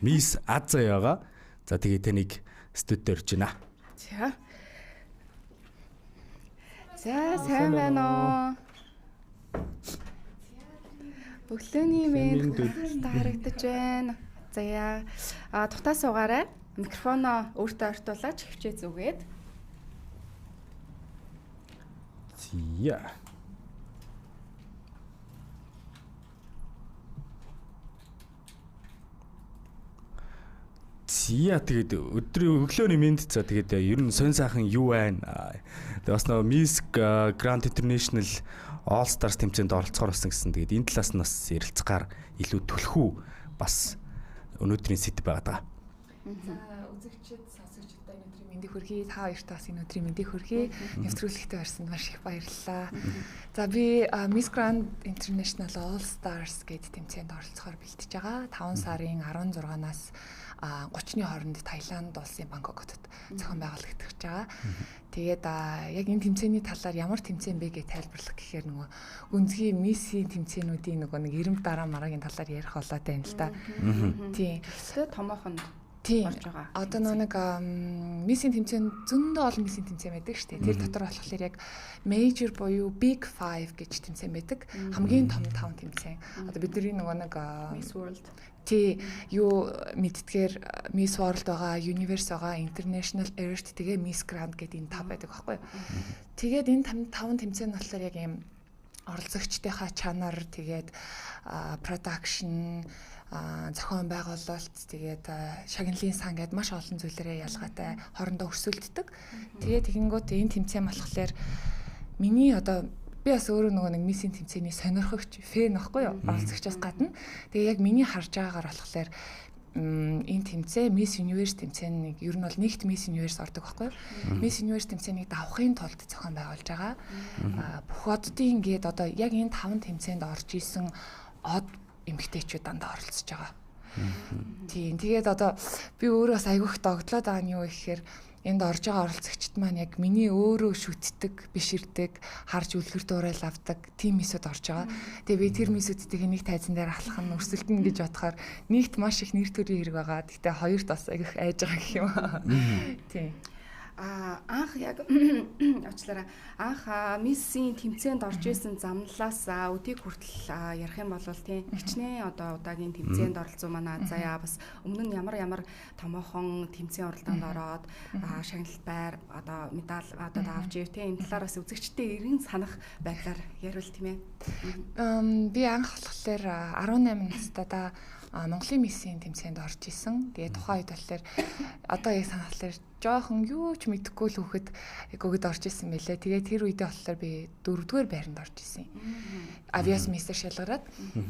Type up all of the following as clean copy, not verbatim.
Miss Азия байгаа. За тэгээд тэнийг студид орж байна. За сайн байна уу? Өглөөний мэнд харагдаж байна. За тухтаа суугаарай. Микрофоноо өөртөө ортуулаач хөвчөө зүгээд. Зя. Тэгээд өглөөний мэнд за тэгээд ер нь сонь сайхан юу байна? Тэгээд бас нөө Miss Grand International All Stars тэмцээнд оролцохоор болсон гэсэн. Тэгээд энэ талаас нь бас ярилцгаар илүү төлхөө бас өнөөдрийн сэдв байгаа. За үзэгчид, сонсогчдод өнөөдрийн мэндийг хүргэе. Та хоёрт бас энэ өдрийн мэндийг хүргэе. Нэвтрүүлэгтээ барьсанд маш их баярлалаа. За би Miss Grand International All Stars гэдэг тэмцээнд оролцохоор бэлтэж байгаа. 5 сарын 16-наас 30-ны хооронд Таиланд улсын Бангкок хотод зохион байгуулагдаж байгаа. Тэгээд яг энэ тэмцээний талаар ямар тэмцээн бэ гэж тайлбарлах гэхээр нөгөө гүнзгий Миссийн тэмцээнүүдийн нөгөө нэг эрэм дараа марагийн талаар ярих болоод байна л да. Тийм. Тэгээд томоохон орж байгаа. Одоо нэг Миссийн тэмцээн зөндөө олон Миссийн тэмцээн байдаг шүү дээ. Тэр дотор болохоор яг major буюу big 5 гэж тэмцээн байдаг. Хамгийн том 5 тэмцээн. Одоо бидний нөгөө нэг Miss World юу мэддгээр Miss World байгаа, Universe байгаа, International Earth тэгээ Miss Grand гэдэг энэ 5 байдаг байхгүй юу. Тэгээд энэ 5 тэмцээн болохоор яг юм оролцогчдынхаа чанар тэгээд production зохион байгуулалт тэгээд шагналын сан гэдээ маш олон зүйлээрээ ялгаатай хоорондоо өрсөлддөг. Тэгээд тэгэнгүүт энэ тэмцээн болохоор миний одоо би бас өөрөө нөгөө нэг Миссийн тэмцээний сонирхогч фэн байхгүй юу? Оролцогчоос гадна. Тэгээ яг миний харж байгаагаар болохоор энэ тэмцээн Miss Universe тэмцээнийг ер нь бол нэгт Miss Universe ордог байхгүй юу? Miss Universe тэмцээнийг давахын тулд зохион байгуулж байгаа. Бүх оддын гээд одоо яг энэ 5 тэмцээнд орж исэн од эмэгтэйчүүд дандаа оролцож байгаа. Тийм. Тэгээд одоо би өөрөө бас айгүйх догдлоод байгаа нь юу гэхээр энд орж байгаа оролцогчд маань яг миний өөрөө шүтдэг, биширдэг, харж үлгэр дуурайл авдаг тим мисүүд орж байгаа. Тэгээ би тэр мисүүдтэйг нэг тайзан дээр алхах нь өрсөлдөнө гэж бодохоор нэгт маш их нэр төрийн хэрэг байгаа. Гэхдээ хоёрт бас айгүйх айж байгаа гэх юм аа. Тийм. Анх яг очлаараа анх Миссийн тэмцээнд орж исэн замналаас өдийг хүртэл ярих юм бол тийм хичнээн одоо удаагийн тэмцээнд оролцсон манай Азия бас өмнө нь ямар томоохон тэмцээн оролдоонд ороод шагналт байр одоо медаль одоо авч ив тийм энэ талаар бас үзэгчтэй эргэн санах байдлаар ярил тийм ээ. Би анх болохоор 18 настайдаа Монголын Миссийн тэмцээнд орж исэн. Тэгээ тухайн үед болохоор одоо яг санахлаар жоохон юу ч мэдэхгүй л хүүхэд гогд орж исэн мэлээ. Тэгээ тэр үедээ болохоор би 4-р байранд орж исэн. Авиас Мистер шалгараад.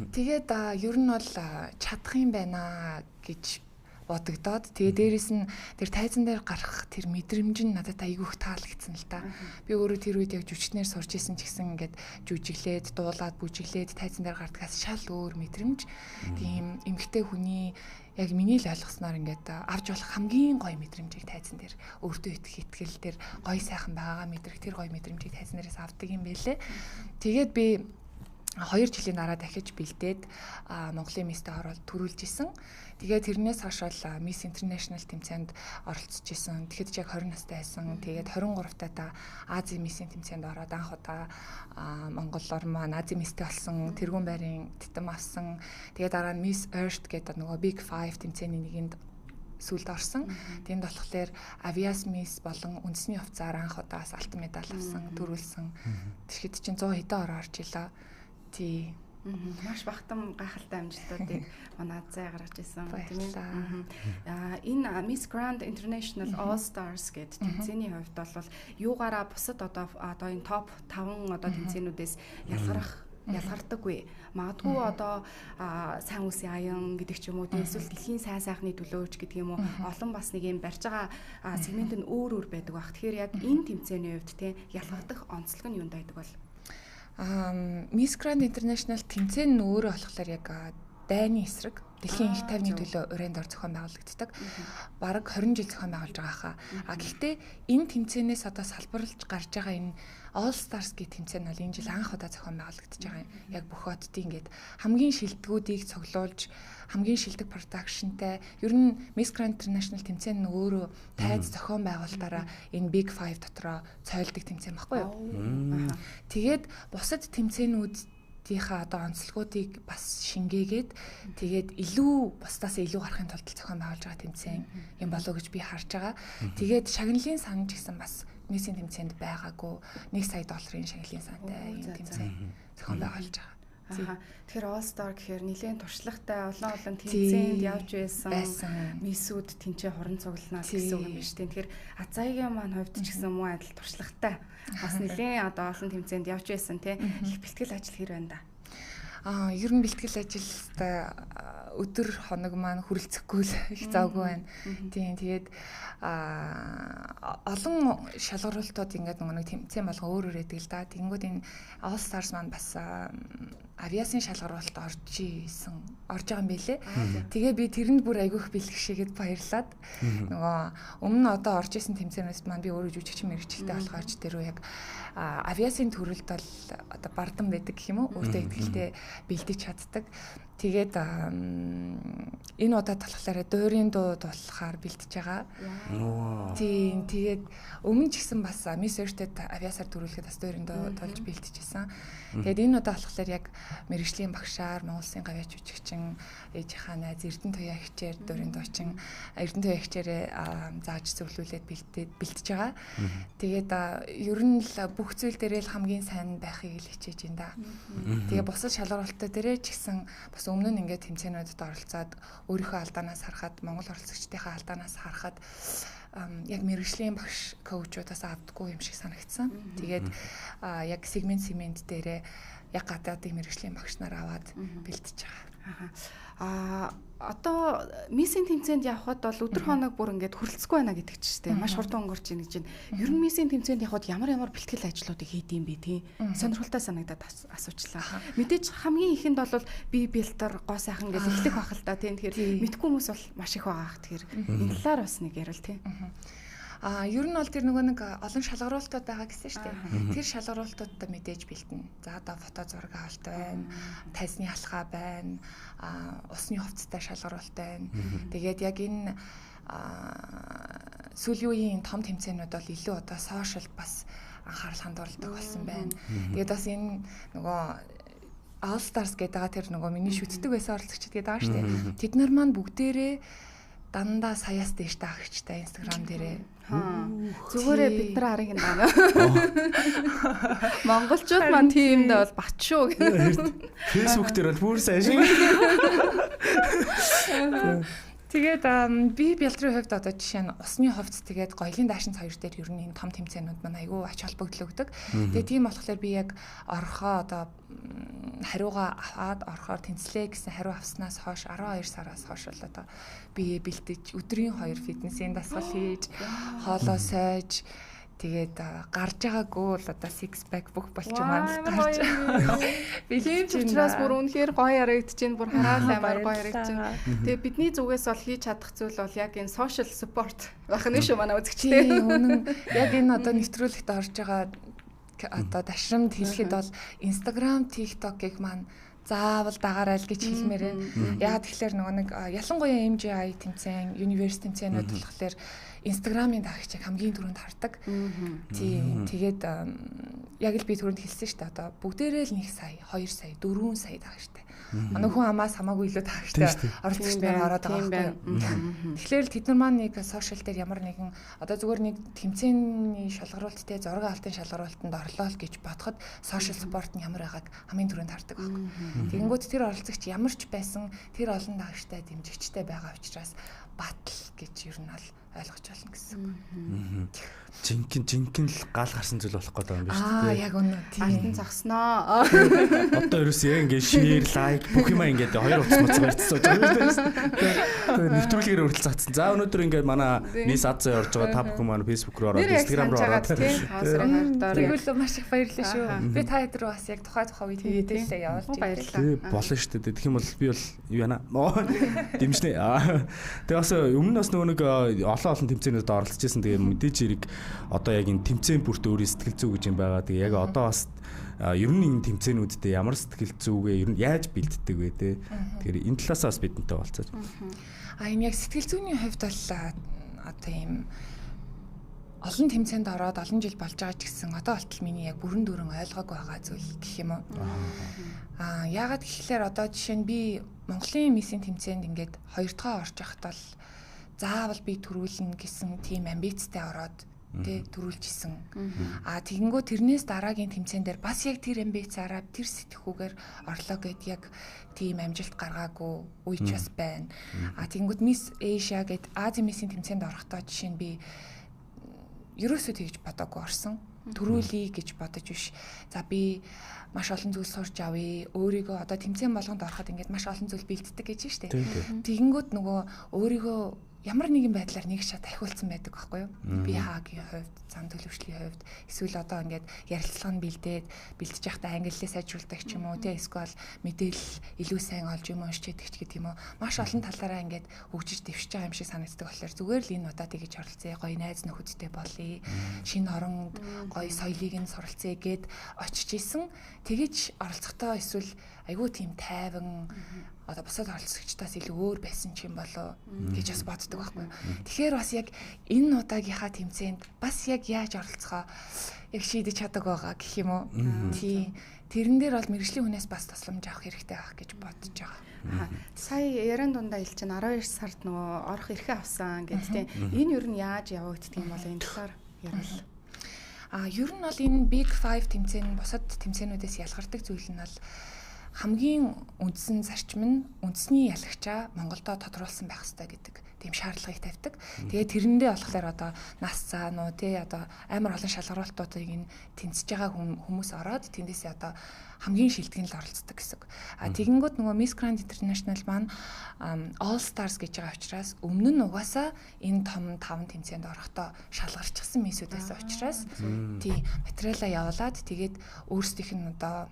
Тэгээд ер нь бол чадах юм байна гэж бодогдоод тэгээ дээрэс нь тэр тайзан дээр гарах тэр мэдрэмж нь надад айгүйх таалагдсан л та. Би өөрөө тэр үед яг жүжигчнэр сурч исэн ч гэсэн ингээд жүжиглээд, дуулаад, бүжиглээд тайзан дээр гардгаас шал өөр мэдрэмж. Тийм эмгтэй хүний яг миний л ойлгосноор ингээд авч болох хамгийн гоё мэдрэмжийг тайзан дээр өөртөө итгэл дээр гоё сайхан байгаагаа мэдрэх тэр гоё мэдрэмжийг тайзан дээрээс авдаг юм байлээ. Тэгээд би 2 жилийн дараа дахиж бэлдээд Монголын Мистэй ороод төрүүлж исэн. Тэгээд тэрнээс хойш бол Miss International тэмцээнд оролцож исэн. Тэгэхэд яг 20 настай байсан. Тэгээд 23 таа Азийн Миссийн тэмцээнд ороод анх удаа Монголоор маань Азийн Мистэй болсон, тэргүүн байрын титэм авсан. Тэгээд дараа нь Miss Earth гэдэг нөгөө Big 5 тэмцээний нэгэнд сүлд орсон. Тэнд болохоор Avias Miss болон үндэсний хувцаар анх удаа алтан медаль авсан, төрүүлсэн. Тэгэхэд чинь 100 хэдэн ороо орж илаа. Тий. Маш багтам гайхалтай амжилтуудыг манай Азия гаргаж ирсэн тийм ээ. Энэ Miss Grand International All Stars гэдэг тэмцээний хувьд бол юугаараа бусад одоо энэ топ 5 одоо тэмцээнүүдээс ялгардаггүй. Магадгүй одоо сайн үсийн аян гэдэг ч юм уу тийм эсвэл дэлхийн сайн сайхны төлөөч гэдэг юм уу олон бас нэг юм барьж байгаа сегмент нь өөр байдаг баг. Тэгэхээр яг энэ тэмцээний хувьд тийм ялгагдах онцлог нь юунд байдаг бол Miss Grand International тэмцээн нь өөрөө болохоор яг дайны эсрэг дэлхийн их тайвны төлөө урайнд ор зохион байгуулагддаг. Бараг 20 жил зохион байгуулж байгаа хаа. Гэхдээ энэ тэмцээнээс одоо салбарлаж гарч байгаа энэ All Stars гэх тэмцээн бол энэ жил анх удаа зохион байгуулагдаж байгаа юм. Яг бүх хотын ингээд хамгийн шилдэгүүдийг цуглуулж хамгийн шилдэг продакшнтай ер нь Miss Grand International тэмцээн нь өөрөө тайз зохион байгуулалтаараа энэ Big 5 дотроо цойлдог тэмцээн баггүй юу? Тэгээд бусад тэмцээнүүдийнхаа одоо онцлогуудыг бас шингээгээд тэгээд илүү бусдаас илүү гарахын тулд зохион байгуулж байгаа тэмцээн юм болов уу гэж би харж байгаа. Тэгээд шагналын сан гэсэн бас Миссийн тэмцээнд байгаагүй $1 сая шагналын сантай юм тэмцээн зохион байгуулж байгаа. Тэгэхээр All Star гэхээр нэлээд туршлагатай олон тэмцээнд явж байсан миссүүд тэнцээ хорон цугланаас гэсэн үг юм байна шүү дээ. Тэгэхээр Азаягийн маань хувьд ч гэсэн муу адил туршлагатай бас нэлээд одоо олон тэмцээнд явж байсан тий. Их бэлтгэл ажил хэр байна да. Ер нь бэлтгэл ажилтай өдөр хоног маань хүрэлцэхгүй л их завгүй байна. Тийм тэгээд олон шалгаруултууд ингээд нэг тэмцээн болго өөр өөр байдаг л да. Тэнгүүд энэ All Stars маань бас авиасын шалгаруулалт орж байгаа юм билэ. Тэгээ би тэрэнд бүр айгүйх бэлгшээгээд баярлаад нөгөө өмнө одоо орж исэн тэмцээнээс маань би өөрөө жүжигч мэрэгчлээ болохоор ч тэр үе яг авиасын төрөлд бол одоо бардам байдаг гэх юм уу? Өөртөө ихтэй бэлдэж чаддаг. Тэгээд энэ удаад болохоор дуурийн дууд болохоор бэлдэж байгаа. Тийм тэгээд өмнө ч гэсэн бас Miss Earth-д авиасаар төрүүлэхэд бас дуурийн дуу тулж бэлдэж исэн. Тэгээд энэ удаа болохоор яг мэрэгжлийн багшаар Монгол Улсын гавьяач жүжигчин ээжийнхаа найз Эрдэнэтуяа хичээр дуурийн дуучин Эрдэнэтуяа хичээрээ зааж зөвлүүлээд бэлдэж байгаа. Тэгээд ер нь л бүх зүйл дээрээ л хамгийн сайн байхыг л хичээж байна да. Тэгээ бусад шалгуулалтаа дээрээ ч гэсэн бас өмнө нь ингээд тэмцээнүүдэд оролцоод өөрийнхөө алдаанаас харахад Монгол оролцогчдынхаа алдаанаас харахад яг мэрэгжлийн багш коучудаас авдаггүй юм шиг санагдсан. Тэгээд яг сегмент дээрээ яг гадаадын мэрэгжлийн багш нар аваад бэлдэж байгаа. Одоо Миссийн тэмцээнд явхад бол өдөр хоног бүр ингээд хүрэлцэхгүй байна гэдэг чинь тийм маш хурдан өнгөрч ийн гэж байна. Ер нь Миссийн тэмцээнд явхад ямар бэлтгэл ажлуудыг хийдэм бэ тийм сонирхолтой санагдаад асуучлаа. Мэдээж хамгийн ихэнд бол би бэлтэр гоо сайхан гэж эхлэх бах л да тийм. Тэгэхээр мэдгүй хүмүүс бол маш их байгаа. Тэгэхээр энэ талаар бас нэг ярил тийм. Ер нь бол тэр нөгөө нэг олон шалгаруултууд байгаа гэсэн шүү дээ. Тэр шалгаруултуудаа мэдээж бэлтэнэ. За одоо фото зураг авалт байна, тайзны алхаа байна, усны хувцастай шалгаруулт байна. Тэгээд яг энэ сүүлийн үеийн том тэмцээнүүд бол илүү одоо сошиал бас анхаарал хандуулдаг болсон байна. Тэгээд бас энэ нөгөө All Stars гэдэг тэр нөгөө миний шүтдэг байсан оролцогчид гэдэг байгаа шүү дээ. Тэд нар маань бүгдээрээ дандаа саяас дээш таагчтай Instagram дээрээ зүгээрээ бид нар харыг юм даа. Монголчууд маань тиймд бол бат шүү гэх. Facebook дээр бол бүр сайн шиг. Тэгээд би бэлтрийн хувьд одоо жишээ нь усны хувцас тэгээд гоёлын даашинц хоёр дээр ер нь энэ том тэмцээнүүд маань айгүй ач холбогдол өгдөг. Тэгээд тийм болохоор би яг орхоо одоо хариугаа аваад орхоор тэнцлээ гэсэн хариу авснаас хойш 12 сараас хойш бол одоо би бэлтэж өдрийн 2 фитнесийн дасгал хийж хоолоо сойж тэгээд гарч байгаагүй л одоо six pack бүх болчих маань гарч. Бэлтэж учраас бүр үнэхээр гоё ярагдаж байна. Бүр хараал амар гоё ярагдаж байна. Тэгээд бидний зүгээс бол хийж чадах зүйл бол яг энэ social support байх нь шүү манай үзэгчтэй. Үнэн яг энэ одоо нэвтрүүлэгт орж байгаа одоо дашрамд хэлэхэд бол Instagram, TikTok-ыг маань заавал дагаарай л гэж хэлмээр байна. Яг тэгэхээр нөгөө нэг ялангуяа MGI тэмцээн, Universe тэмцээнүүд болохоор Instagram-ын дагагчийг хамгийн түрүүнд хардаг. Тийм. Тэгээд яг л би түрүүнд хэлсэн шүү дээ. Одоо бүгдээрээ л 1 сая, 2 сая, 4 сая дагагчтай. Манай хүн амаас хамаагүй илүү дагагчтай оролцогч байна ороод байгаа байхгүй. Тэгэхээр тэд нар маань нэг сошиал дээр ямар нэгэн одоо зүгээр нэг тэмцээний шалгаруулттай зураг авалтын шалгаруултанд орлоо л гэж бодоход сошиал спорт нь ямар байгааг хамгийн түрүүнд хардаг байхгүй. Тэгэнгүүт тэр оролцогч ямар ч байсан тэр олон дагагчтай дэмжигчтэй байгаа учраас батл гэж ер нь бол ойлгож болно гэсэн. Жинхэнэ л гал гарсан зүйл болох гэдэг юм биш үү? Яг үнэ. Алтан зогсноо. Одоо ерөөсөө яг ингээд share, like бүх юм ингээд хоёр утас барьцсан байж байгаа. Нэвтрүүлгээр өрөлцсөн. За өнөөдөр ингээд манай Miss Азаа орж байгаа та бүхэн манай Facebook руу ороод Instagram руу ороод тэгвэл маш их баярлалаа шүү. Би та хэд рүү бас яг тухай үед хийдэлээ явуулж баярлалаа. Болно шүү дээ. Тэгэх юм бол би бол юу яана? Дэмжнэ. Тэгээ бас өмнө нь бас нэг олон тэмцээнүүдэд оролцож байсан. Тэгээ мэдээж хэрэг одоо яг энэ тэмцээн бүрт өөрийн сэтгэл зүй гэж юм байгаа. Тэгээ яг одоо бас ер нь энэ тэмцээнүүдтэй ямар сэтгэл зүйгээ ер нь яаж бэлддэг вэ те. Тэгэхээр энэ талаас бас бидэнтэй болцооч. Энэ яг сэтгэл зүйний хувьд бол одоо ийм олон тэмцээнд ороод олон жил болж байгаа ч гэсэн одоо болтол миний яг бүрэн дүүрэн ойлгоогүй байгаа зүйл гэх юм уу. Яагаад гэхлээр одоо жишээ нь би Монголын миссийн тэмцээнд ингээд 2 дахь орж явахад бол заавал би төрүүлнэ гэсэн тийм амбицтай ороод төрүүлжсэн. Тэгэнгөө тэрнээс дараагийн тэмцээн дээр бас яг тэр амбицаараа тэр сэтгхүүгээр орлоо гэд яг тийм амжилт гаргаагүй үе ч бас байна. Тэгэнгүүт Miss Asia гэд Азийн миссийн тэмцээнд орохдоо жишээ нь би ерөөсөө тэгж бодоогүй орсон. Төрүүлье гэж бодож биш. За би маш олон зүйл сурч авъя. Өөрийгөө одоо тэмцээн болгонд ороход ингээд маш олон зүйл бэлддэг гэж штэ. Тэгэнгүүт нөгөө өөрийгөө ямар нэгэн байдлаар нэг шат ахиулсан байдаг байхгүй юу? Би хаагийн хувьд, зам төлөвшлийн хувьд эсвэл одоо ингээд ярилцлага нь бэлдэж явахдаа англиээ сайжруулдаг ч юм уу, эсвэл мэдээлэл илүү сайн олж юм уншиж идэх ч гэдэг юм уу. Маш олон талаараа ингээд хөгжиж дэвшиж байгаа юм шиг санагддаг болохоор зүгээр л энэ удаа тэгэж оролцъё, гоё найз нөхөдтэй болъё. Шинэ оронд гоё соёлыг нь суралцъя гэд очиж исэн. Тэгэж оролцохдоо эсвэл айгүй тийм тайван одоо босоод оролцогчдоос илүү өөр байсан ч юм болоо гэж бас боддог байхгүй. Тэгэхээр бас яг энэ удаагийнхаа тэмцээнд бас яг яаж оролцохоо яг шийдэж чаддаг байгаа гэх юм уу. Тийм. Тэрэн дээр бол мэргэжлийн хүнээс бас тусламж авах хэрэгтэй байх гэж бодож байгаа. Сая яран дундаа хэлж чинь 12 сард нөгөө орох эрхээ авсан гэдэг тийм. Энэ юу нь яаж явагддаг юм бол энэ талаар ярил. Ер нь бол энэ Big 5 тэмцээн бусад тэмцээнүүдээс ялгардаг зүйл нь бол хамгийн үндсэн зарчим нь үндэсний ялагчаа Монголдо тодруулсан байх хэрэгтэй гэдэг тийм шаардлагыг тавьдаг. Тэгээд тэрэндээ болохоор одоо нас цаануу тий одоо амар олон шалгаруултуудыг ин тэнцэж байгаа хүмүүс ороод тэндээсээ одоо хамгийн шилдэг нь л оролцдог гэсэн. Тэгэнгүүт нөгөө Miss Grand International маань All Stars гэж байгаа учраас өмнө нь угаасаа энэ том 5 тэмцээнд орохдоо шалгарчихсан миссүүдээс учраас тий материалаа явуулаад тэгээд өөрсдийнх нь одоо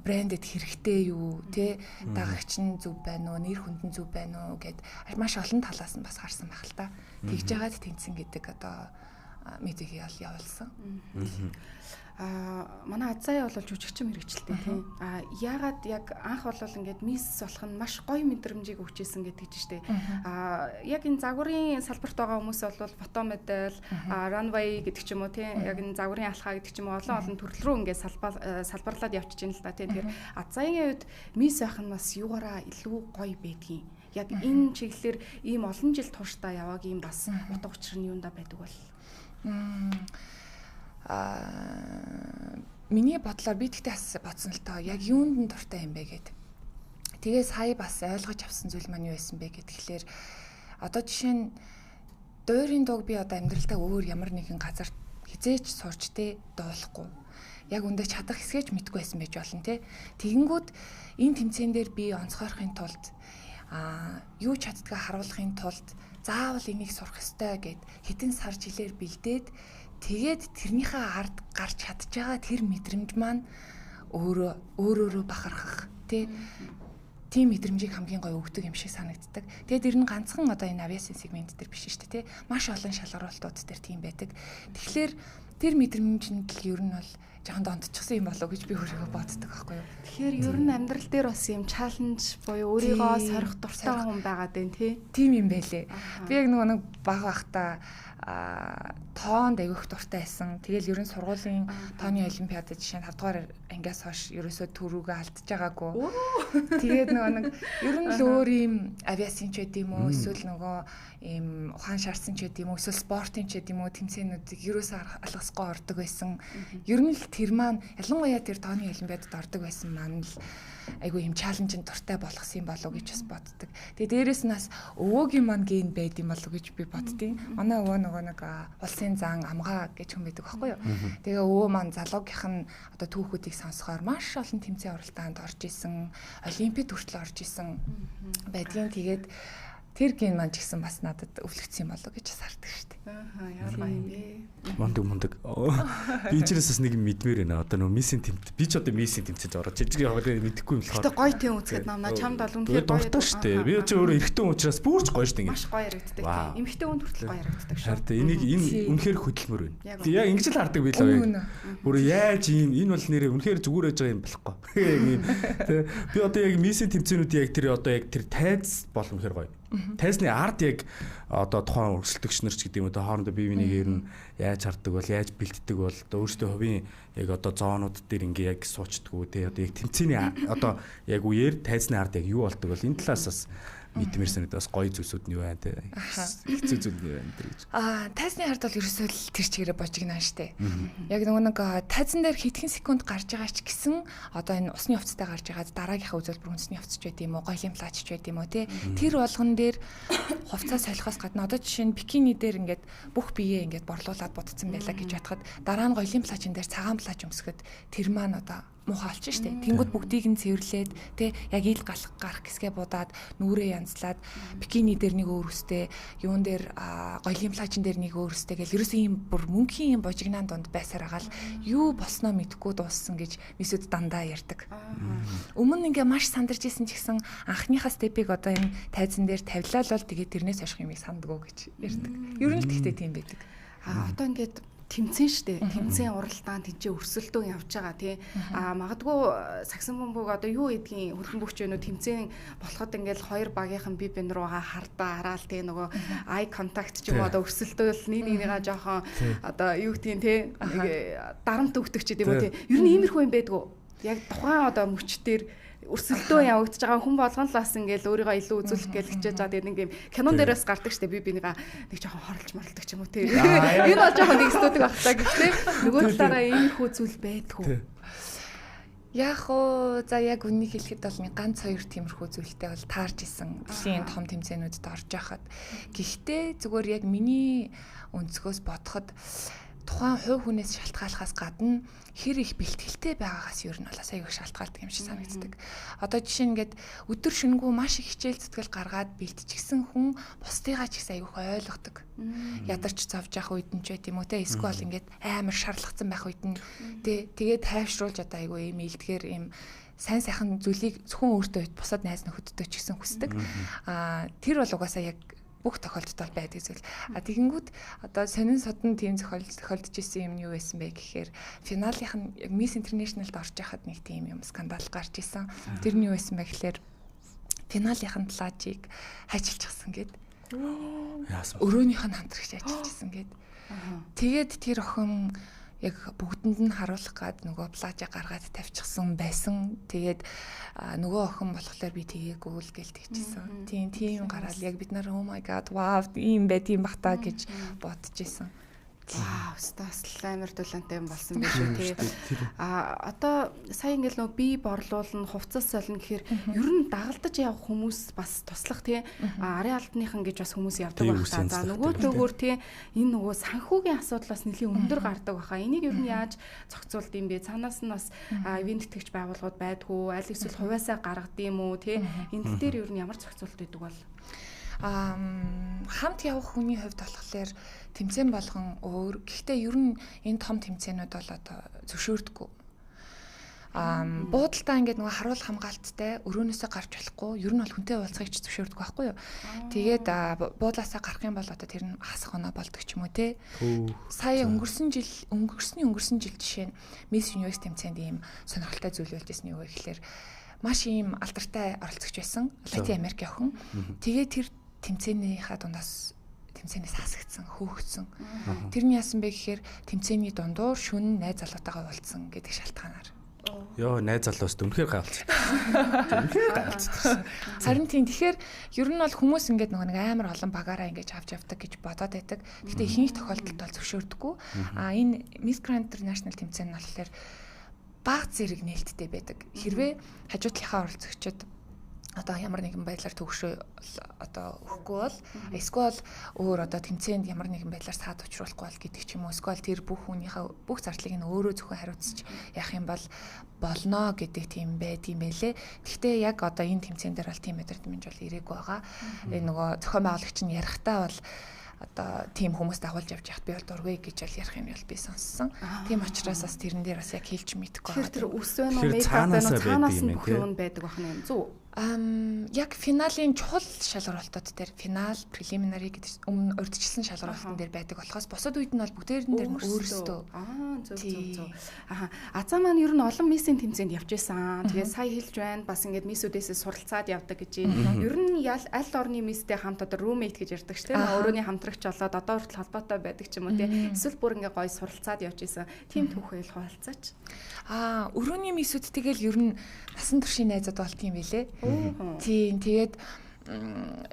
брэндэд хэрэгтэй юу те дагагч нь зөв байна уу нэр хүнд нь зөв байна уу гэд маш олон талаас нь бас харсан байх л та. Тэгж яагаад тэнцэн гэдэг одоо мэдээ явуулсан. Манай Азаа бол жүжигчин мэрэгчлээ тийм. Яагаад яг анх бол ингээд мисс болох нь маш гоё мэдрэмжийг өгчээсэн гэдэг чинь штэ. Яг энэ загварын салбарт байгаа хүмүүс бол фото модель, runway гэдэг ч юм уу тийм. Яг энэ загварын алхаа гэдэг ч юм уу олон төрөл рүү ингээд салбарлаад явчихж байна л да тийм. Тэгэхээр Азаагийн үед мисс байх нь бас юугаараа илүү гоё байдгийг. Яг энэ чиглэлээр ийм олон жил тууштай яваагийн бас утга учир нь юунда байдаг бол. Миний бодлоор би тэгтээ бодсон л тоо яг юунд нь дуртай юм бэ гэд. Тэгээ сая бас ойлгож авсан зүйл маань юу байсан бэ гэхээр одоо жишээ нь дуурийн дууг би одоо амьдралдаа өөр ямар нэгэн газар хизээч сурч тэ дуулахгүй. Яг үндэ чадах хэсгэж мэдгүй байсан байж болно те. Тэгэнгүүт энэ тэмцээн дээр би онцгойрохын тулд юу чаддгаа харуулахын тулд заавал энийг сурах ёстой гэд хэдэн сар жилээр бэлдээд тэгээд тэрнийхээ ард гарч чадж байгаа тэр мэдрэмж маань өөрөөрөө бахархах тийм мэдрэмжийг хамгийн гоё өгдөг юм шиг санагддаг. Тэгээд ер нь ганцхан одоо энэ авиасын сегмент дээр биш шүү дээ, тий. Маш олон шалгаруултууд дээр тийм байдаг. Тэгэхээр тэр мэдрэмжинд л ер нь бол жоохон донтчихсан юм болов уу гэж би өөрийгөө боддог байхгүй юу. Тэгэхээр ер нь амьдрал дээр бас юм чаленж буюу өөрийгөө сорих дуртай хүн байгаад байна тий. Тийм юм байлээ. Би яг нэг баг байхдаа тоонд аявих дуртай байсан. Тэгэл ерөн сургуулийн тооны олимпиадад жишээ нь 5 дугаар ангиас хойш ерөөсөө төрүүгээ алдчихж байгаагүй. Тэгээд нэг ерөн л өөр юм авиасын ч гэдэм үү эсвэл нөгөө ийм ухаан шаарсан ч гэдэм үү эсвэл спортын ч гэдэм үү тэмцээнүүдийг ерөөсөө алгасан зогсохгүй ордог байсан. Ер нь л тэр маань ялангуяа тэр тооны олимпиадад ордог байсан маань л айгүй юм чаленжинд дуртай болгосон юм болов уу гэж бас боддог. Тэгээ дээрэс нь бас өвөөгийн маань ген байд юм болов уу гэж би боддیں۔ Манай өвөө нөгөө нэг улсын зан амгаа гэж хүн байдаг байхгүй юу. Тэгээ өвөө маань залуугийнх нь одоо түүхүүдийг сонсохоор маш олон тэмцээн оролтоонд орж исэн, олимпиад хүртэл орж исэн байдгийн. Тэгээд тэр ген маань ч гэсэн бас надад өвлөгдсөн юм болов гэж сардаг шүү дээ. Ямар гоё юм бэ. Мундаг. Би ч бас нэг юм мэдмээр байна. Одоо нөгөө миссийн тэмцээн. Би ч одоо миссийн тэмцээнд ороод жижиг яваад мэдэхгүй юм болохоор. Гэтэ гоё тийм үзэхэд намна чамд бол үнэхээр гоё шүү дээ. Би ч өөрөө эрэгтэй хүн учраас бүрч гоё шүү дээ. Маш гоё ярагддаг тийм. Эмэгтэй хүн хүртэл гоё ярагддаг шүү. Харин энийг энэ үнэхээр хөдөлмөр байна. Би яг ингэж л хардаг билээ. Бүр яаж ийм энэ бол нэрээ үнэхээр зүгээр байж байгаа юм болохгүй. Би одоо яг миссийн тэмцээнүүд яг тэр одоо яг тэр тайз боломжхэр гоё. Тайзны арт яг одоо тухайн өрсөлдөгчнөр ч гэдэг юм одоо хоорондоо бие бинийгээр нь яаж харддаг бол яаж бэлддэг бол одоо өөрсдөө хувийн яг одоо зоонууд дээр ингээ яг суучдгүү те одоо яг тэмцээний одоо яг үеэр тайзны арт яг юу болдог бол энэ талаас бас мэдмээр санагдаад бас гоё зүйлсүүд нь юу байна те хэцүү зүйл нь байна гэж. Тайзны арт бол ерөөсөө л тэр чигээр божигнаа штэ. Яг нөгөө нэг тайзан дээр хэдхэн секунд гарч байгаа ч гэсэн одоо энэ усны хувцастай гарч байгаад дараагийнхаа үзүүлбэр үндэсний хувцас ч байд юм уу, гойлимлаач ч байд юм уу те. Тэр болгон дээр хувцас солихоос гадна одоо жишээ нь бикини дээр ингээд бүх биеэ ингээд борлуулад будцсан байлаа гэж батхад дараа нь гойлимлаачин дээр цагаан плач өмсгöd тэр маань одоо муухай олчих штэ. Тэнгүүд бүгдийг нь цэвэрлээд тэ яг ил гарах гэсгээ будаад нүрээ янзлаад бикини дээр нэг өөр үстэй, юун дээр гойлын плажин дээр нэг өөр үстэй гэл ерөөсөө ийм бүр мөнхийн ийм божигнаан донд байсаар агаал юу болсноо мэдэхгүй дууссан гэж мисүүд дандаа ярьдаг. Өмнө ингээ маш сандарч исэн ч гэсэн анхныхаа степийг одоо энэ тайзан дээр тавилаа л бол тэгээд тэрнээс хойш юмыг санддаг гэж ярьдаг. Ер нь л тэгтээ тийм байдаг. Одоо ингээд тэмцэн штэ. Тэмцэн уралдаан тэнцээ өрсөлдөө явж байгаа тий. Магадгүй сагсан бөмбөг одоо юу гэдгийг хөлбөмбөгч вэ нөө тэмцэн болоход ингээл хоёр багийнхан бие бин руугаа хараал тий нөгөө ай контакт ч юм уу одоо өрсөлдөөл нэгнийгээ жоохон одоо юу гэдгийг тий дарамт өгдөг ч гэдэм үү тий. Ер нь иймэрхүү юм байдгүй. Яг тухайн одоо мөчтөр өрсөлдөө явагдаж байгаа хүн болгон л бас ингээл өөрийгөө илүү үзүүлэх гэж хичээж байгаа. Тэгээд ингээм кинон дээрээс гардаг штэ би бинийгаа нэг жоохон хорлж моролдог ч юм уу тий. Энэ бол жоохон нэг студик багтаа гэхдээ нөгөө талаараа иймэрхүү зүйл байдгүй. Яг оо за яг үнийг хэлэхэд бол нэг ганц хоёр тиймэрхүү зүйлтэй бол таарч исэн дэлхийн том тэмцээнүүдэд орж байхад. Гэхдээ зүгээр яг миний өнцгөөс бодоход тухайн хувь хүнээс шалтгааллахаас гадна хэр их бэлтгэлтэй байгаагаас ер нь бол аягүй их шалтгаалдаг юм шиг санагддаг. Одоо жишээ нь ингээд өдөр шөнөгүй маш их хичээл зүтгэл гаргаад бэлтчихсэн хүн бусдыгаа ч их аягүй ойлгодог. Ядарч зовж явах үед нь ч байт юм уу те эсвэл ингээд амар шарлахсан байх үед нь тэгээд тайвшруулж одоо аягүй юм илтгэр юм сайн сайхан зүйлийг зөвхөн өөртөө бусад найз нөхөддөө ч гэсэн хүсдэг. Тэр бол угаасаа яг бүх тохиолдолд байдаг зүйл. Тэгэнгүүт одоо сонин содон тийм зохиолдож исэн юм юу байсан бэ гэхээр финалийнх нь яг Miss International-д орж байхад нэг тийм юм скандал гарч исэн. Тэр нь юу байсан бэ гэхээр финалийнх нь плажийг хайчилчихсан гэд. Өрөөнийх нь хамтрагч ажиллажсэн гэд. Тэгээд тэр охин яг бүгдэнд нь харуулах гад нөгөө плажа гаргаад тавьчихсан байсан. Тэгээд нөгөө охин болохоор би тгээгүй л гэлтэгчсэн. Тийм гараад яг бид нар oh my god wow ийм байт юм бахтаа гэж бодож исэн. Вау, стас амар дулаантай юм болсон байх шүү тий. Одоо сая ингээл нөө бие борлуулна, хувцас солино гэхээр ер нь дагалдаж явах хүмүүс бас туслах тий. Арын албаныхан гэж бас хүмүүс явдаг байх та. За нөгөө төгөөр тий энэ нөгөө санхүүгийн асуудлаас нэлийн өндөр гардаг байхаа. Энийг ер нь яаж зохицуулд юм бэ? Цаанаас нь бас ивент тэтгэгч байгууллагууд байдгүй, аль эсвэл хувьяасаа гаргад юм уу тий. Энд дээр ер нь ямар зохицуулт байдаг бол? Хамт явах хүний хувьд болохоор тэмцээн болгон өөр. Гэхдээ ер нь энэ том тэмцээнүүд бол одоо зөвшөөрдөггүй. Буудалтаа ингээд нөгөө харуул хамгаалттай өрөөнөөсөө гарч болохгүй. Ер нь бол хүнтэй уулзахыг ч зөвшөөрдөг байхгүй юу. Тэгээд буудлаасаа гарах юм бол одоо тэр нь хасах оноо болдог ч юм уу те. Сая өнгөрсөн жил жишээ нь Miss Universe тэмцээнд ийм сонирхолтой зүйл байлжсэн юу вэ гэхээр маш ийм алдартай оролцогч байсан. Латин Америк охин. Тэгээд тэр тэмцээнийхаа дундаас тэмцээнээс хасагдсан, хөөгдсөн. Тэр нь яасан бэ гэхээр тэмцээний дундуур шөнө найз залуутайгаа уулзсан гэдэг шалтгаанаар. Йоо, найз залуус үнэхээр гайвалцдаг. Үнэхээр гайвалцдаг. Харин тийм. Тэгэхээр ер нь бол хүмүүс ингээд нэг амар олон багаараа ингэж авч явдаг гэж бодоод байдаг. Гэхдээ ихэнх тохиолдолд бол зөвшөөрдөггүй. Энэ Miss Grand International тэмцээн нь болохоор бага зэрэг нээлттэй байдаг. Хэрвээ хажуу талынхаа оролцогчид одоо ямар нэгэн байдлаар төгшөө одоо өгөхгүй бол эсвэл өөр одоо тэмцээнд ямар нэгэн байдлаар саад учруулахгүй бол гэдэг ч юм уу эсвэл тэр бүх хүнийхээ бүх зардлыг нь өөрөө зөвхөн хариуцж явах юм бол болно гэдэг тийм байдгийм байлээ. Гэхдээ яг одоо энэ тэмцээн дээр бол тийм мэдэрдэмж бол ирээгүй байгаа. Энэ нөгөө зохион байгуулагч нь ярихдаа бол одоо тийм хүмүүст дагуулж явж яхад би бол дургүй гэж бол ярих юм бол би сонссон. Тийм учраас бас тэрэн дээр бас яг хэлж мэдэхгүй байгаа. Тэр ус байна уу, мейкап байна уу, цаанаас нь бүх юм байдаг бахна юм зү. Яг финалийн чухал шалгуулалтууд дээр финал, preliminary гэдэг өмнө урьдчилсан шалгуулалтын дээр байдаг болохоос бусад үед нь бол бүгдээрэн дээр нь өөрсдөө. Зөв. Азаа маань ер нь олон миссийн тэмцээнд явж байсан. Тэгээд сая хэлж байна. Бас ингээд миссүүдээс суралцаад явдаг гэж юм. Ер нь аль орны мисстэй хамт одоо roommate гэж ярьдаг шүү дээ. Өөрөөний хамтрагч болоод одоо хүртэл холбоотой байдаг ч юм уу тий. Эсвэл бүр ингээд гоё суралцаад явж исэн. Тим түүхэл хаалцаач. Өрөөний миссүүд тэгэл ер нь насан туршийн найзууд болт юм билэ. Тийм. Тэгээд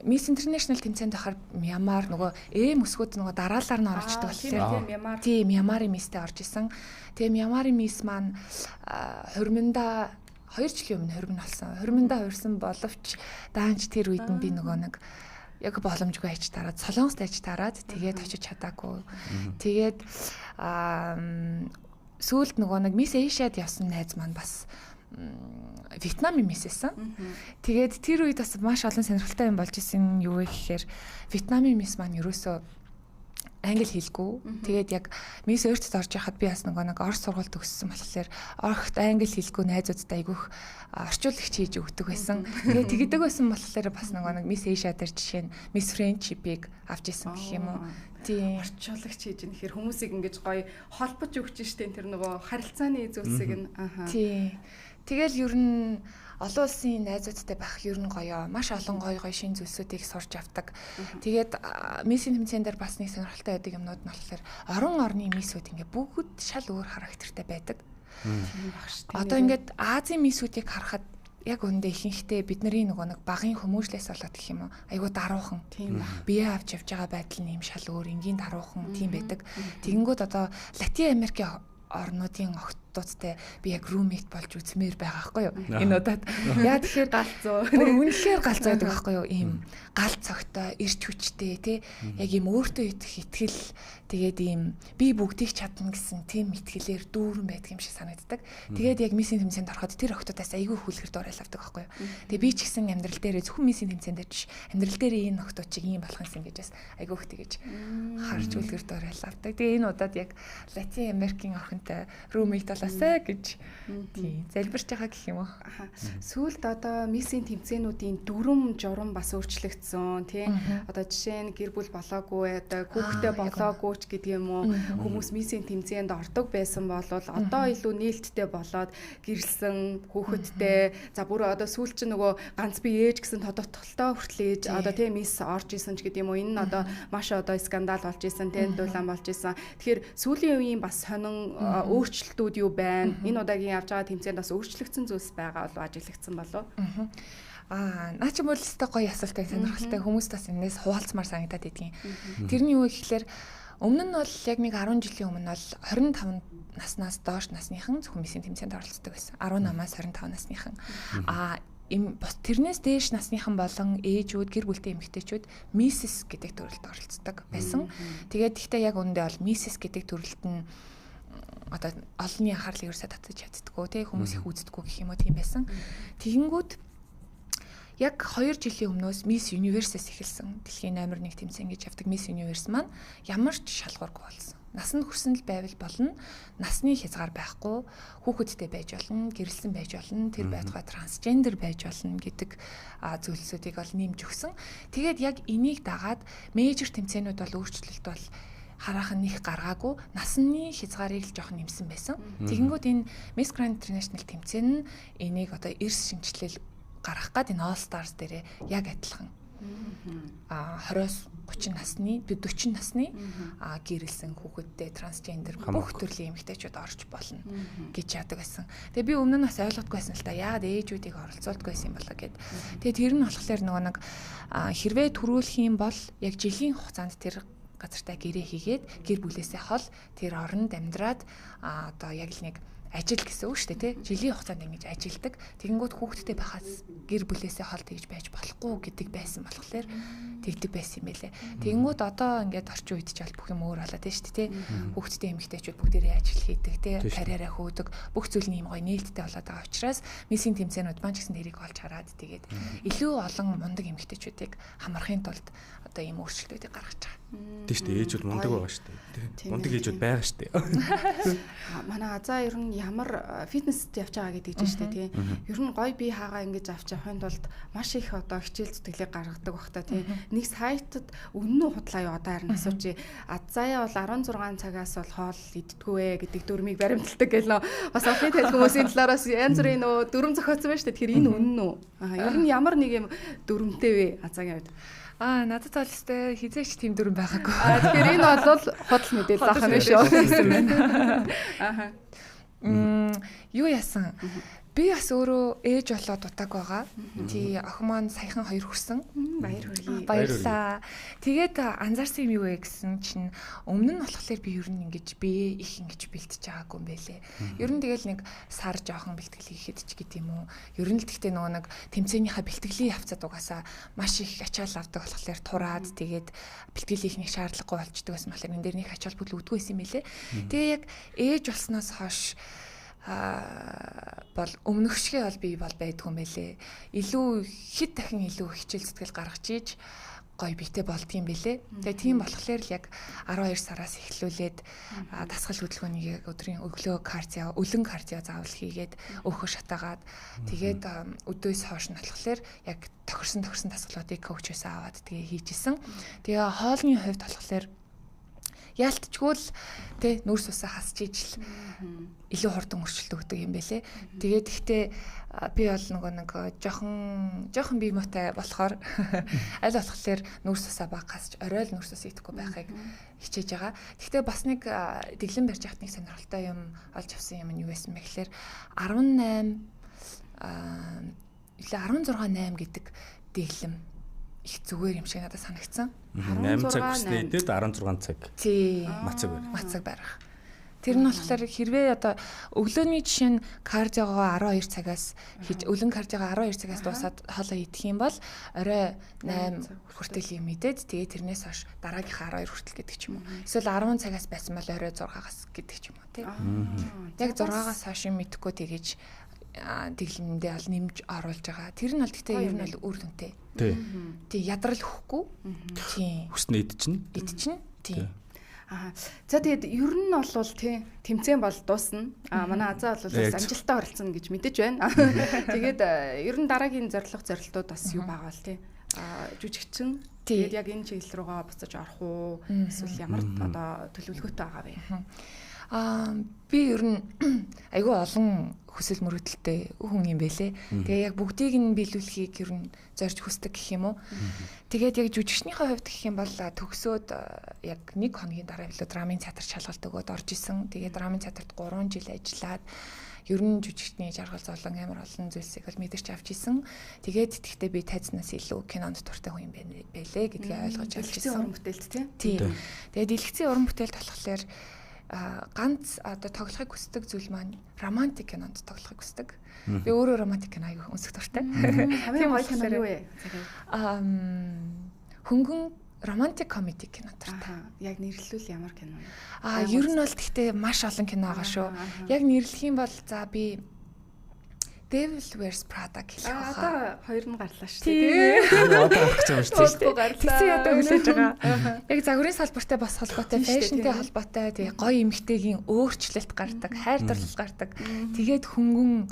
Miss International тэмцээнд байхаар Мьянмар нөгөө өсгүүд нөгөө дараалаар нь оролцдог болохоор тийм Мьянмарын мисстэй орж исэн. Тэгээ Мьянмарын мисс маань хурминда 2 жилийн өмнө хурмин болсон. Хурминда хуурсан боловч даанч тэр үед нь би нөгөө нэг яг боломжгүй ажиж тараад Солонгост ажиж тараад тэгээд очиж чадаагүй. Тэгээд сүүлд нөгөө нэг Miss Asia-д явсан найз маань бас Вьетнамын мисс байсан. Тэгээд тэр үед бас маш олон сонирхолтой юм болж исэн юу вэ гэхээр Вьетнамын мисс маань ерөөсөө англи хэлгүй. Тэгээд яг мисс өөртөө орж яхад би бас нэг орос сургуульд төгссөн болохоор орхот англи хэлгүй найзуудтай айгүйх орчуулагч хийж өгдөг байсан. Тэгээд тэгдэг байсан болохоор бас нэг мисс Asia дээр жишээ нь Miss Friendship-ийг авч исэн гэх юм уу. Тийм орчуулагч хийж нэхэр хүмүүсийг ингэж гоё холбож өгч штэ тэр нөгөө харилцааны зүйлсийг нь Тийм. Тэгэл ер нь олон улсын найзуудтай байх ер нь гоё. Маш олон гоё шин зүйлсүүдийг сурч авдаг. Тэгээд миссийн тэмцээн дээр бас нэг сонирхолтой байдаг юмнууд нь болохоор орон орны миссүүд ингээ бүгд шал өөр характертай байдаг. Одоо ингээд Азийн миссүүдийг харахад яг үндэ ихэнхдээ бидний нөгөө нэг багын хүмүүжлээс болоод гэх юм уу айгуу даруухан тийм бие авч явж байгаа байдал нь юм шал өөр энгийн даруухан тийм байдаг. Тэгэнгүүт одоо Латин Америкийн орнуудын охтуудтай би яг roommate болж үзмээр байгаа байхгүй юу? Энэ удаад яа тэгэхээр галзуу. Үнэхээр галзуу байдаг байхгүй юу? Ийм гал цогтой, эрч хүчтэй тий. Яг ийм өөртөө идэх итгэл тэгээд ийм би бүгдийг чадна гэсэн тийм итгэлээр дүүрэн байдаг юм шиг санагддаг. Тэгээд яг миссийн тэмцээнд ороход тэр охтуудаас айгүй хүлгэр дуурал авдаг байхгүй юу? Тэгээд би ч гэсэн амьдрал дээрээ зөвхөн миссийн тэмцээнд дээр ч амьдрал дээрээ энэ охтууд чиг ийм болох юмсан гэж бас айгүй их тэгэж харж хүлгэр дуурал авдаг. Тэгээд энэ удаад яг Латин Америкийн охинтой roommate болоосаа гэж тийм залбирч байгаа гэх юм уу. Сүүлд одоо миссийн тэмцээнүүдийн дүрм журам бас өөрчлөгдсөн тий. Одоо жишээ нь гэр бүл болоогүй одоо хүүхдээ болоогүй ч гэдэг юм уу. Хүмүүс миссийн тэмцээнд ордог байсан бол одоо илүү нээлттэй болоод гэрэлсэн хүүхэдтэй за бүр одоо сүүл чинь нөгөө ганц би ээж гэсэн тодотголтой хүртэл ээж одоо тий мисс орж исэн ч гэдэг юм уу. Энэ нь одоо маш одоо скандал болж исэн тий дулаан болж исэн. Тэгэхээр сүүлийн үеийн бас сонин өөрчлөлтүүд юу байна? Энэ удаагийн явж байгаа тэмцээнд бас өөрчлөгдсөн зүйлс байгаа болов ажиглагдсан болов? Наа чи бол өстой гоё асуулттай сонирхолтой хүмүүс бас энэс хуваалцмаар санагдаад идэгин. Тэрний юу гэхээр өмнө нь бол яг нэг 10 жилийн өмнө бол 25 наснаас доош насныхан зөвхөн миссийн тэмцээнд оролцдог байсан. 18-аас 25 насныхан. Тэрнээс дээш насныхан болон ээжүүд, гэр бүлтэй эмэгтэйчүүд миссис гэдэг төрөлд оролцдог байсан. Тэгээд ихтэй яг үндэ бол миссис гэдэг төрөлд нь одоо олонний анхаарлыг ерөөсөө татаж чаддггүй тий хүмүүс их үздэггүй гэх юм уу тийм байсан. Тэгэнгүүт яг 2 жилийн өмнөөс Miss Universe-с эхэлсэн. Дэлхийн номер 1 тэмцээн гэж явдаг Miss Universe маань ямар ч шалгуургүй болсон. Насанд хүрсэн л байвал болно. Насны хязгаар байхгүй, хүүхэдтэй байж болно, гэрэлсэн байж болно, тэр байтугай трансгендер байж болно гэдэг зүйлсүүдийг бол нэмж өгсөн. Тэгээд яг энийг дагаад мейжер тэмцээнүүд бол өөрчлөлт бол хараахан их гаргаагүй насны хязгаарыг л жоохон нэмсэн байсан. Тэгэнгүүт энэ Miss Grand International тэмцээн нь энийг одоо эрс шинжилэл гаргах гээд энэ All Stars дээрээ яг адилхан 20-с 30 насны, 40 насны гэрэлсэн хүүхэдтэй трансгендер бүх төрлийн эмэгтэйчүүд орж болно гэж яадаг байсан. Тэгээ би өмнө нь бас ойлгохгүй байсан л та яагаад ээжүүдийг оролцуулдаг байсан юм болоо гэд. Тэгээ тэр нь болохоор нөгөө нэг хэрвээ төрүүлэх юм бол яг жилийн хугацаанд тэр газартаа гэрээ хийгээд гэр бүлээсээ хол тэр оронд амьдраад одоо яг л нэг ажил гэсэн үг шүү дээ тий. Жилийн хугацаанд ингэж ажилдаг. Тэгэнгүүт хүүхдтэй байхаас гэр бүлээсээ хол тэгж байж болохгүй гэдэг байсан болохоор тэгдэг байсан юм байлээ. Тэгэнгүүт одоо ингээд орчин үед ч бол бүх юм өөр болоод байна шүү дээ тий. Хүүхдтэй эмэгтэйчүүд бүгдээрээ ажил хийдэг тий. Карьераа хөөдөг. Бүх зүйл нь юм гоё нээлттэй болоод байгаа учраас миссийн тэмцээнүүд маань ч гэсэн тэрийг олж хараад тэгээд илүү олон мундаг эмэгтэйчүүдийг хамрахын тулд одоо ийм өөрчлөлтүүдийг гаргаж байгаа. Тийм шүү дээ. Ээжүүд мундаг байгаа шүү дээ. Мундаг ээжүүд байгаа шүү дээ. Манай азаа ер нь ямар фитнест явж байгаа гэдэг чинь шүү дээ тий. Ер нь гоё бие хаагаа ингэж авч явахын тулд маш их одоо хичээл зүтгэлийг гаргадаг бах та тий. Нэг сайтад үнэн үү худлаа юу одоо харин асуучи. Азаая бол 16 цагаас бол хоол иддэггүй ээ гэдэг дүрмийг баримталдаг гэл нөө. Бас офит хэл хүмүүсийн талаараас янз бүрийн нөө дүрм зохиоцсон байна шүү дээ. Тэгэхээр энэ үнэн үү? Ер нь ямар нэг юм дүрмтэй вэ азаагийн хувьд? Надад бол өстэй хизээч тийм дүрэн байгаагүй. Тэгэхээр энэ бол худал мэдээлэл ах юм шүү. Юу яасан? Би бас өөрөө ээж болоод дутааг байгаа. Тий охин маань саяхан 2 хүрсэн. Баяр хүргэе. Баярлаа. Тэгээд анзаарсан юм юу вэ гэсэн чинь өмнө нь болохоор би ер нь ингэж бие их ингэж бэлтэж байгаагүй юм байлээ. Ер нь тэгэл нэг сар жоохон бэлтгэл хийхэд ч гэдэг юм уу. Ер нь л тэгтээ нөгөө нэг тэмцээнийхээ бэлтгэлийн явцад угаасаа маш их ачаал авдаг болохоор тураад тэгээд бэлтгэл хийх нэг шаардлагагүй болчдөг байсан болохоор энэ дээр нэг ачаал бүл үүдгүй байсан юм байлээ. Тэгээ яг ээж болсноос хойш бол өмнөхшгээ бол би бол байдгүй юм байлээ. Илүү хэд дахин илүү хичээл зүтгэл гаргаж ийж гоё биетэй болдгийм байлээ. Тэгээ тийм болохоор л яг 12 сараас эхлүүлээд дасгал хөдөлгөөнийг өдрийн өглөө кардио, өлөн кардио заавал хийгээд өөхөө шатаагаад тэгээд өдөөс хойш нь болохоор яг тохирсон дасгалуудыг коучээс аваад тэгээ хийжсэн. Тэгээ хоолны хувьд болохоор яалтчгүй л тэ нүүрс усаа хасч ижил илүү хурдан өршөлт өгдөг юм байлээ. Тэгээд ихтэй би бол нөгөө нэг жоохон бие муутай болохоор аль болохоор нүүрс усаа баг хасч орой л нүүрс ус идэхгүй байхыг хичээж байгаа. Гэхдээ бас нэг дэглэм барьж яхад нэг сонирхолтой юм олж авсан юм нь юу байсан бэ гэхээр 16-8 гэдэг дэглэм их зүгээр юм шиг надад санагдсан. 8 цаг хүснэ идээд 16 цаг. Тий. Мацаг барих. Тэр нь болохоор хэрвээ одоо өглөөний жишээ нь кардиогоо 12 цагаас хийж өлөн кардиогоо 12 цагаас дуусаад хоолоо идэх юм бол орой 8 хүртэл юм идээд тэгээ тэрнээс хойш дараагийнхаа 12 хүртэл гэдэг ч юм уу. Эсвэл 10 цагаас байсан бол орой 6-аас гэдэг ч юм уу тий. Яг 6-аас хойш юм идэхгүй тэгэж дэглэмдээ бол нэмж оруулж байгаа. Тэр нь бол гэхдээ ер нь бол үр дүнтэй. Тий ядрал хөхгүй. Тий. Хүснэ идчихнэ. Тий. За тэгээд ер нь бол тий тэмцээн бол дуусна. Манай азаа бол амжилттай оролцсон гэж мэдэж байна. Тэгээд ер нь дараагийн зорилтууд бас юу байгаа бол тий жүжигчин тэгээд яг энэ чиглэл рүүгээ буцаж орох уу эсвэл ямар одоо төлөвлөгөөтэй байгаа вэ? Би ер нь айгүй олон хүсэл мөрөөдөлтэй хүн юм байлээ. Тэгээ яг бүгдийг нь биелүүлэхийг ер нь зорж хүсдэг гэх юм уу. Тэгээд яг жүжигчнийхээ хувьд гэх юм бол төгсөөд яг 1 хоногийн дараа илүү драмын театрт шалгалт өгөөд орж исэн. Тэгээд драмын театрт 3 жил ажиллаад ер нь жүжигчний жаргал зовлон амар олон зүйлсийг бол мэдэрч авч исэн. Тэгээд тэгтээ би тайзнаас илүү кинонд дуртай хүн юм байлээ гэдгийг ойлгож авч исэн. Уран бүтээлт тий. Тэгээд дэлгэцийн уран бүтээлт болохоор ганц одоо тоглохыг хүсдэг зүйл маань романтик кинонд тоглохыг хүсдэг. Би өөрөө романтик кино аяг өнсөх дуртай. Хамгийн гоё кино юу вэ? Хөнгөн романтик комеди кино дуртай. Яг нэрлэлүүл ямар кино вэ? Ер нь бол гэхдээ маш олон кино байгаа шүү. Яг нэрлэх юм бол за би Devil Wears Prada гэх юм байна. Одоо 2 нь гарлаа шүү дээ. Одоо орох гэж байгаа шүү дээ. Тэгсэн ядаа хүлээж байгаа. Яг загварын салбартай бас холбоотой, фэшнтэй холбоотой, тэгээ гоё эмэгтэйгийн өөрчлөлт гардаг, хайр дурлал гардаг. Тэгээд хөнгөн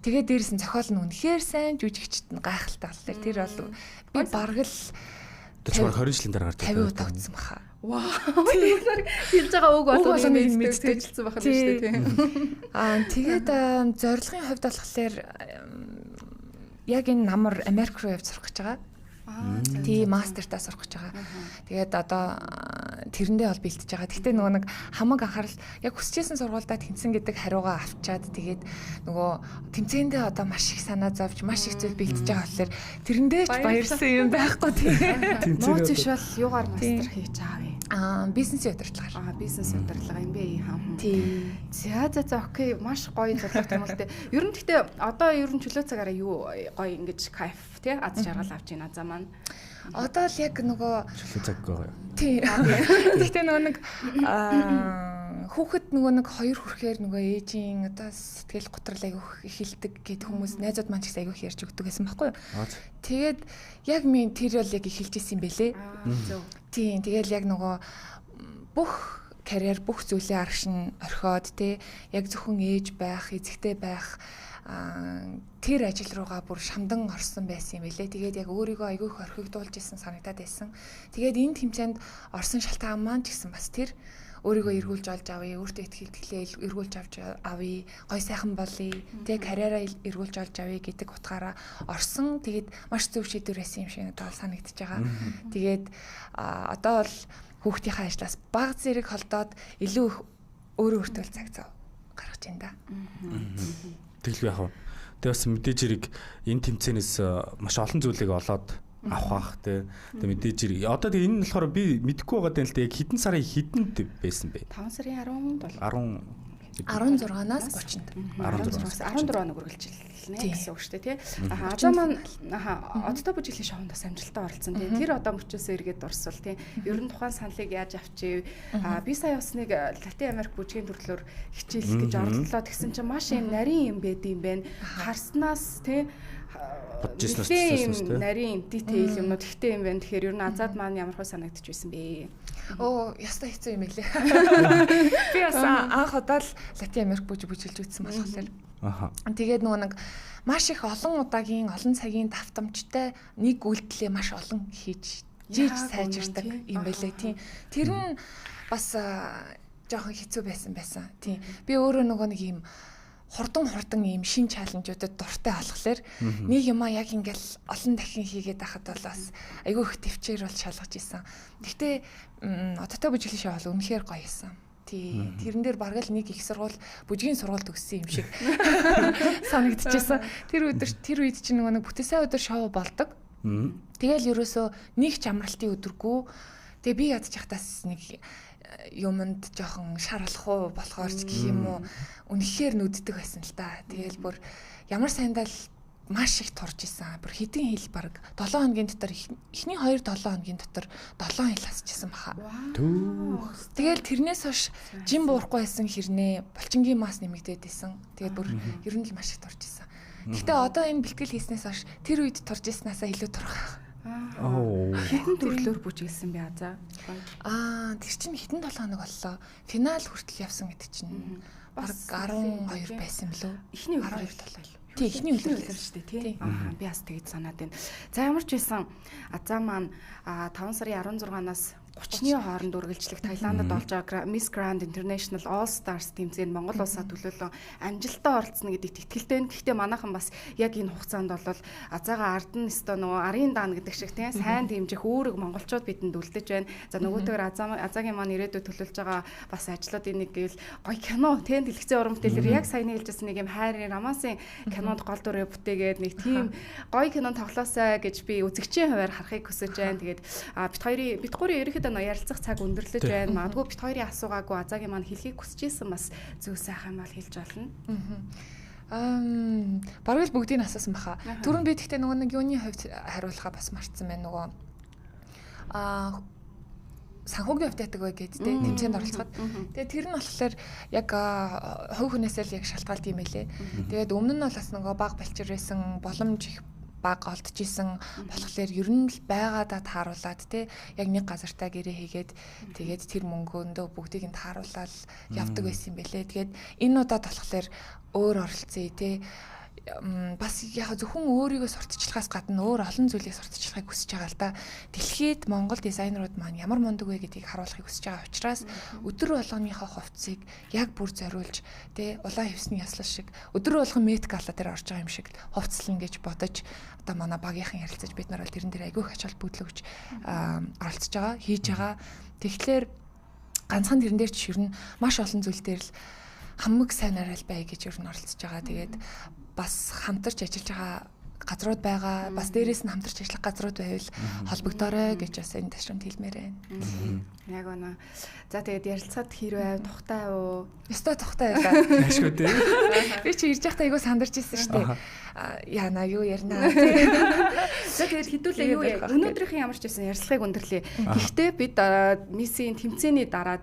тэгээд дээрээс нь зохиол нь үнэхээр сайн жүжигчд нь гайхалтай болохоор тэр бол би бараг л 20 жилийн дараа гарч 50 удаа үзсэн баха. Вау. Хэлж байгаа үг болгоо мэдчихсэн байх л шүү дээ тийм. Тэгээд зорилгын хувьд болохоор яг энэ намар Америк руу явж сурах гэж байгаа. Тий мастертаа сурах гэж байгаа. Тэгээд одоо тэрэндээ бол бэлтэж байгаа. Гэхдээ нөгөө нэг хамаг анхаарал яг хүсчихсэн сургуульдаа тэнцэн гэдэг хариугаа авчаад тэгээд нөгөө тэмцээндээ одоо маш их санаа зовж маш их зүйл бэлтэж байгаа болохоор тэрэндээ ч баярсан юм байхгүй тий. Нууц биш бол юугаар мастер хийж байгаа вэ? Бизнесийн удирдлагаар. Бизнесийн удирдлага MBA хаа. Тий. За окей, маш гоё зорилго юм л дээ. Ер нь гэхдээ одоо ер нь чөлөө цагаараа юу гоё ингэж кайф тий аз жаргал авч байна за маань. Одоо л яг нөгөө чөлөө цаг гоё. Тий. Гэхдээ нөгөө нэг хүүхэд нөгөө нэг хоёр хүрэхээр нөгөө ээжийн одоо сэтгэл готрол айгүйх ихэлдэг гэд хүмүүс найзууд маань ч гэсэн айгүйх ярьж өгдөг гэсэн байхгүй юу? Тэгээд яг минь тэр бол яг эхэлж исэн юм бэлээ. Тийм. Тэгэл яг нөгөө бүх карьер бүх зүйлээ аргашин орхиод тий яг зөвхөн ээж байх, эзэгтэй байх тэр ажил руугаа бүр шамдан орсон байсан юм билээ. Тэгээд яг өөрийгөө айгүйх орхигдуулж исэн санагдаад байсан. Тэгээд энэ тэмцээнд орсон шалтгаан маань ч гэсэн бас тэр өөрийгөө эргүүлж олж авъя, өөртөө итгэлээ эргүүлж авч авъя, гой сайхан болъё, тэг карьераа эргүүлж олж авъя гэдэг утгаараа орсон. Тэгээд маш зөв шийдвэр байсан юм шиг надад санагдчихж байгаа. Тэгээд одоо бол хүүхдийнхээ ажлаас бага зэрэг холдоод илүү их өөрөө өөртөө цаг зав гаргаж байна да. Тэглгүй яах вэ? Тэгээ бас мэдээж хэрэг энэ тэмцээнээс маш олон зүйлийг олоод авах тий. Тэгээ мэдээж хэрэг одоо тэгээ энэ нь болохоор би мэдэхгүй байгаа юм л дээ. Хэдэн сарын хэдэнд байсан бэ? 5 сарын 16-наас 30-нд. 14 хоног үргэлжилнэ гэсэн үг шүү дээ тий. Одоо маань одтой бүжиглийн шоунд бас амжилттай оролцсон тий. Тэр одоо мөчөөсөө эргээд дурсвал тий. Ер нь тухайн саналыг яаж авчив? Би сая бас нэг Латин Америк бүжгийн төрлөөр хичээл гэж оролдлоо. Тэгсэн чинь маш юм нарийн юм байд юм байна. Харснаас тий бодчихсон нарийн detail юмнууд ихтэй юм байна. Тэгэхээр ер нь азад маань ямар хөө санагдчих байсан бэ? Ястай хэцүү юм байлээ. Би бас анх удаа л Латин Америк бүжиглж үзсэн болохоор. Тэгээд нөгөө нэг маш их олон удаагийн олон цагийн давтамжтай нэг үйлдэлээ маш олон хийж сайжирдаг юм байлээ тийм. Тэр нь бас жоохон хэцүү байсан. Тийм. Би өөрөө нөгөө нэг юм хурдан ийм шин чаленжуудад дуртай болохоор нэг юмаа яг ингээл олон дахин хийгээд байхад бол бас айгүй их төвчээр бол шалгаж исэн. Гэхдээ одтой бүжиглийн шоу бол үнэхээр гоё исэн. Тий. Тэрэн дээр бараг л нэг их сургууль бүжгийн сургууль төгссөн юм шиг санагдчихсан. Тэр үед чинь нэг бүтээсээ өдөр шоу болдог. Тэгэл ерөөсөө нэг ч амралтын өдөргүй. Тэгээ би ядчихтаас нэг юмд жоохон шарлах уу болохоор ч гэх юм уу үнэхээр нүддэг байсан л та. Тэгэл бүр ямар сайндаа л маш их турж исэн. Бүр хэдэн хил баг 7 хоногийн дотор эхний 2-7 хоногийн дотор 7 хил хасчихсан баха. Тэгэл тэрнээс хойш жим буурахгүй байсан хэрнээ булчингийн мас нэмэгдээд исэн. Тэгээд бүр ер нь л маш их турж исэн. Гэхдээ одоо энэ бэлтгэл хийснээс хойш тэр үед турж иснаасаа илүү турах. Хэдэн төрлөөр бүжиглсэн бэ азаа? Тэр чинь хэдэн 7 хоног боллоо. Финал хүртэл явсан гэдэг чинь баг 12 байсан билүү? Эхний өдөр 12. Тий, эхний өдөр шүү дээ, тий. Би бас тэгж санаад байна. За ямар ч байсан азаа маань 5 сарын 16-наас 30-ны хооронд үргэлжлэх Таиландд болж байгаа Miss Grand International All Stars тэмцээнд Монгол улсаа төлөөлөн амжилттай оролцсон гэдэгт итгэлтэй байна. Гэхдээ манайхан бас яг энэ хугацаанд бол азаагаа ард нь өстой нөгөө арын даан гэдэг шиг тийм сайн дэмжих үүрэг монголчууд бидэнд үлдэж байна. За нөгөөтэйгээр азаагийн маань ирээдүйд төлөвлөж байгаа бас ажлуудын нэг гэвэл гоё кино тийм дэлгэцийн уран бүтээлэр яг сайн хэлжсэн нэг юм хайрын романсын кинонд гол дүрээ бүтээгээд нэг тийм гоё кинон тоглоосаа гэж би үзэгчийн хувьар харахыг хүсэж байна. Тэгээд бит гурийн ерөнхийдөө ярилцах цаг өндөрлөж байна. Магадгүй бит хоёрын асуугаагүй азаагийн маань хэлхийг хүсэж исэн бас зөв сайхан мал хэлж болно. Бараг л бүгдийг асуусан баха. Түрүүн би тэгтээ нөгөө нэг юуны хувьд хариулахаа бас мартсан байна. Нөгөө санхүүгийн хувьд ятдаг бай гэдэг тэмцээнд оролцоход. Тэгээ тэр нь болохоор яг хувь хүнээсээ л яг шалтгаалт юм байлээ. Тэгээд өмнө нь бол бас нөгөө баг балчир байсан боломж их баг олдож исэн болохоор ер нь л байгаадаа тааруулаад те яг нэг газартаа гэрээ хийгээд тэгээд тэр мөнгөндөө бүгдийг нь тааруулаад явдаг байсан юм байлээ. Тэгээд энэ удаад болохоор өөр оролцъё те бас яг зөвхөн өөрийгөө сурталчлахаас гадна өөр олон зүйлийг сурталчлахыг хүсэж байгаа л да. Дэлхийд Монгол дизайнерууд маань ямар мундаг вэ гэдгийг харуулахыг хүсэж байгаа учраас өдөр болгоныхоо хувцсыг яг бүр зориулж улаан хевсний яслал шиг өдөр болгон Met Gala дээр орж байгаа юм шиг хувцлан гэж бодож одоо манай багийнхан ярилцаж бид нар бол тэрэн дээр айгүй ач холбогдол өгч оролцож байгаа, хийж байгаа. Тэгэхээр ганцхан тэрэн дээр ч ер нь маш олон зүйл дээр л хамаг сайнараа л бай гэж ер нь оролцож байгаа. Тэгээд бас хамтарч ажиллаж байгаа газрууд байгаа. Бас дээрээс нь хамтарч ажиллах газрууд байвал холбогдоорой гэж бас энэ ташрамд хэлмээр байна. Яг үнэ. За тэгээд ярилцахад хэрвээ тухтай уу? Өстой тухтай байлаа. Ашгүй дээ. Би чи ирж байхдаа айгуу сандарч ирсэн шүү дээ. Яна юу ярина. За тэгээд хэдүүлээ юу яа. Өнөөдрийнхэн ямар ч байсан ярилцлагыг өндөрлөө. Гэхдээ бид Миссийн тэмцээний дараа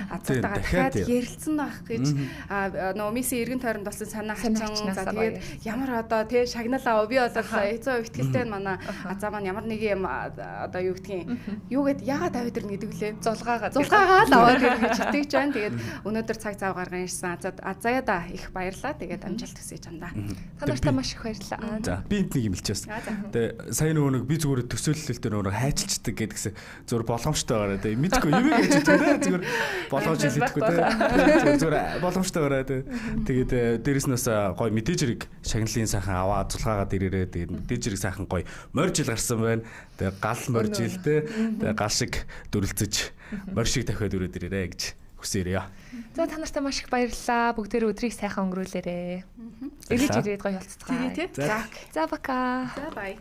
азартаа дахиад ярилцсан байх гэж нөгөө Миссийн эргэн тойронд болсон санаа хачсан. За тэгээд ямар одоо шагнал аваа. Би одоо эцээ ихтгэлтэй манай азаа маань ямар нэг юм одоо юу гэдгийг юугээд яагаад аваад ирнэ гэдэг лээ. Зулгаагаа л аваад ирнэ гэж итгэж байна. Тэгээд өнөөдөр цаг зав гарган ирсэн. Азаяада их баярлалаа. Тэгээд амжилт хүсье чамдаа. Та нартай маш их баярлалаа. За би энд нэг юм хэлчихсэн. Тэгээ сая нөгөө би зүгээр төсөөлөлтөөр нөгөө хайчилчдаг гэдгээс зүгээр боломжтой байгаа. Тэгээ мэдгүй юм гэж хэлдэг. Зүгээр болгож хэлэхгүй тэгээ. Зүгээр боломжтой байгаа. Тэгээд дээрэс нь бас гоё мэдээж хэрэг шагналын сайхан аваад зулгаагаад ирээрээ тэгээд мэдээж хэрэг сайхан гоё моржил гарсан байна. Тэгээ гал моржил тэгээ гал шиг дүрлцэж морь шиг дахиад өрөөд ирээрээ гэж хүсээрээ. За та нартай маш их баярлалаа. Бүгдээрээ өдрийг сайхан өнгөрүүлээрэй. Элэж ирээд гоё болцгоо. За. За бака. За бай.